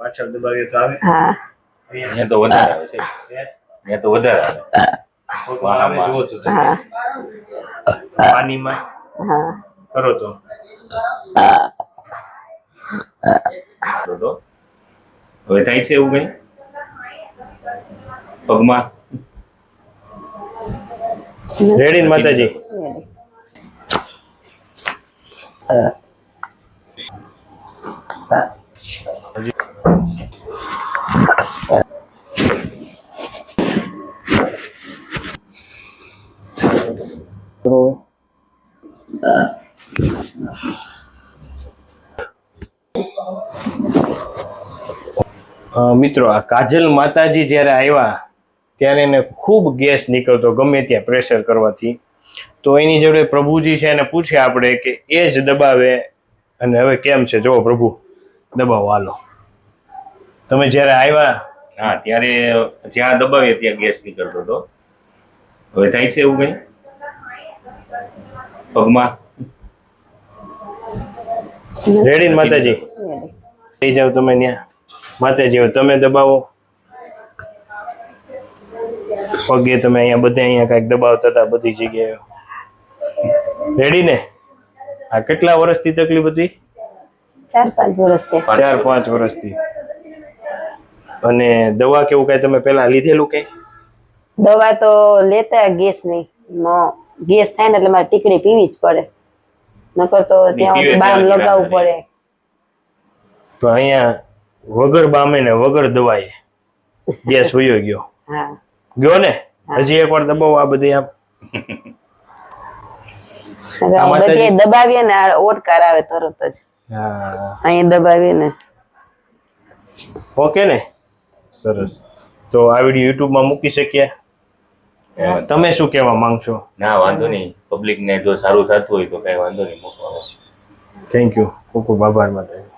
પાછળ દબાવીએ તો આવે? હા અહીંયા તો વધારે આવે છે, અહીંયા તો વધારે આવે. વાહમાં જુઓ તો તમે. હા પાણીમાં હા કરો તો તો હવે થાય છે એવું કઈ પગમાં? રેડી ને માતાજી? મિત્રો, આ કાજલ માતાજી જ્યારે આવ્યા ત્યારે એને ખૂબ ગેસ નીકળતો ગમે ત્યાં પ્રેશર કરવાથી. તો એની જોડે પ્રભુજી છે એને પૂછે આપણે કે એ જ દબાવે અને હવે કેમ છે જો પ્રભુ દબાવો હાલો. તમે જ્યારે આવ્યા હા ત્યારે જ્યાં દબાવીએ ત્યાં ગેસ નીકળતો હતો. હવે થાય છે એવું કઈ પગમાં? રેડી ને માતાજી? થઈ જાવ તમે ત્યાં માતાજી. હવે તમે દબાવો પગે. તમે અહીંયા બધે અહીંયા કાંઈક દબાવતા હતા બધી જગ્યાએ. રેડી ને? આ કેટલા વર્ષથી તકલીફ હતી? 4-5 વર્ષથી. 4-5 વર્ષથી. અને દવા કેવું કઈ તમે પેલા લીધેલું કઈ? દવા તો લેતા ગેસ નહીં, ગેસ થાય ને એટલે મારે ટીકડી પીવી જ પડે, નકર તો ત્યાં બામ લગાવવું પડે. તો અહીંયા વગર બામે ને વગર દવાએ ગેસ વયો ગયો. હા ગયો ને? હજી એકવાર દબાવો આ બધી આમ. બધે દબાવીએ ને ઓડકાર આવે તરત જ. હા અહીં દબાવીએ ને. ઓકે ને? સરસ. તો આ વિડીયો યુટ્યુબમાં મૂકી શકીએ? તમે શું કહેવા માંગશો? ના વાંધો નહીં, પબ્લિક ને જો સારું થતું હોય તો કઈ વાંધો નહીં, મૂકવાનું. Thank you. ખૂબ ખૂબ આભાર માતાજી.